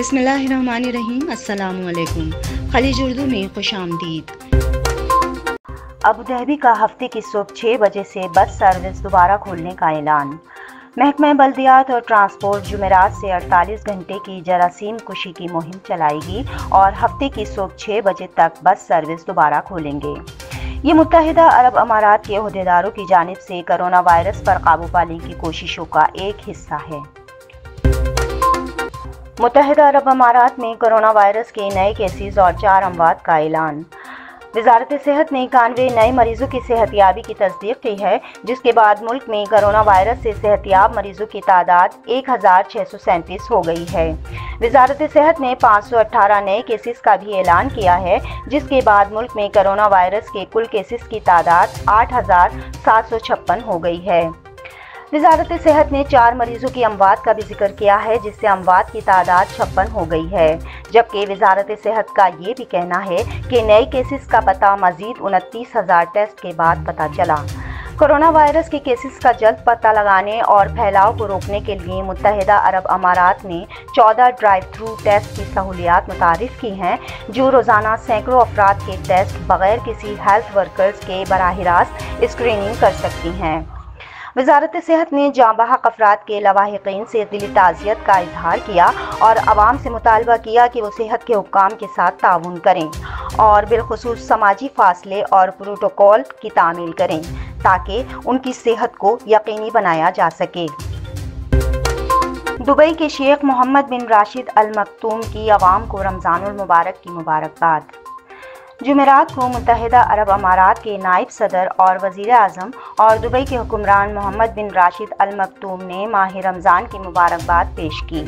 बिस्मिल्लाहिर्रहमानिर्रहीम। अस्सलामुअलैकुम। खलीज उर्दू में खुशामदीद। अबूधाबी का हफ्ते की सुबह 6 बजे से बस सर्विस दोबारा खोलने का ऐलान। महकमा बल्दियात और ट्रांसपोर्ट जुमेरात से 48 घंटे की जरासीम कुशी की मुहिम चलाएगी और हफ्ते की सुबह 6 बजे तक बस सर्विस दोबारा खोलेंगे। ये मुत्तहिदा अरब अमारात के ओहदेदारों की जानिब से कोरोना वायरस पर काबू पाने की कोशिशों का एक हिस्सा है। मुत्तहिदा अरब अमारात में कोरोना वायरस के नए केसेस और 4 अमवात का ऐलान। वजारत सेहत ने 91 नए मरीजों की सेहतियाबी की तस्दीक की है, जिसके बाद मुल्क में कोरोना वायरस से सेहतियाब मरीजों की तादाद 1637 हो गई है। वजारत सेहत ने 518 नए केसेस का भी ऐलान किया है, जिसके बाद मुल्क में कोरोना वायरस के कुल केसेस की तादाद 8756 हो गई है। वजारत सेहत ने 4 मरीजों की अमवात का भी जिक्र किया है, जिससे अमवात की तादाद 56 हो गई है। जबकि वजारत सेहत का ये भी कहना है कि नए केसेस का पता मजीद 29,000 टेस्ट के बाद पता चला। कोरोना वायरस के केसेस का जल्द पता लगाने और फैलाव को रोकने के लिए मुत्तहिदा अरब अमारात ने 14 ड्राइव थ्रू टेस्ट की सहूलियात मुतारिफ की हैं, जो रोज़ाना सैकड़ों अफराद के टेस्ट बगैर किसी हेल्थ वर्कर्स के बराह रास्त स्क्रीनिंग कर सकती हैं। वजारत सेहत ने जाँबहक अफराद के लवाहिकीन से दिली ताज़ियत का इजहार किया और आवाम से मुतालबा किया कि वो सेहत के हुक्काम के साथ ताउन करें और बिलखुसूस समाजी फासले और प्रोटोकॉल की तामील करें, ताकि उनकी सेहत को यकीनी बनाया जा सके। दुबई के शेख मोहम्मद बिन राशिद अल मक्तूम की आवाम को रमज़ानुल मुबारक की मुबारकबाद। जुमेरात को मुत्तहिदा अरब अमारात के नायब सदर और वज़ीर आज़म और दुबई के हुक्मरान मोहम्मद बिन राशिद अल मक्तूम ने माह रमज़ान की मुबारकबाद पेश की।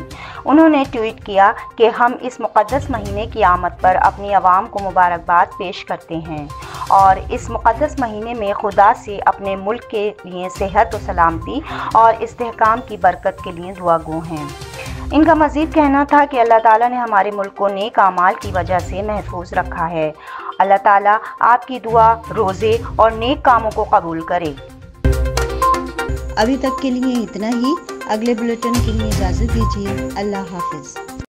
उन्होंने ट्वीट किया कि हम इस मुक़द्दस महीने की आमद पर अपनी आवाम को मुबारकबाद पेश करते हैं और इस मुक़द्दस महीने में खुदा से अपने मुल्क के लिए सेहत व सलामती और इस्तेहकाम की बरकत के लिए दुआ गो हैं। इनका मज़ीद कहना था कि अल्लाह ताला ने हमारे मुल्क को नेक आमाल की वजह से महफूज रखा है। अल्लाह ताला आपकी दुआ, रोज़े और नेक कामों को कबूल करे। अभी तक के लिए इतना ही। अगले बुलेटिन के लिए इजाज़त दीजिए। अल्लाह हाफ़िज़।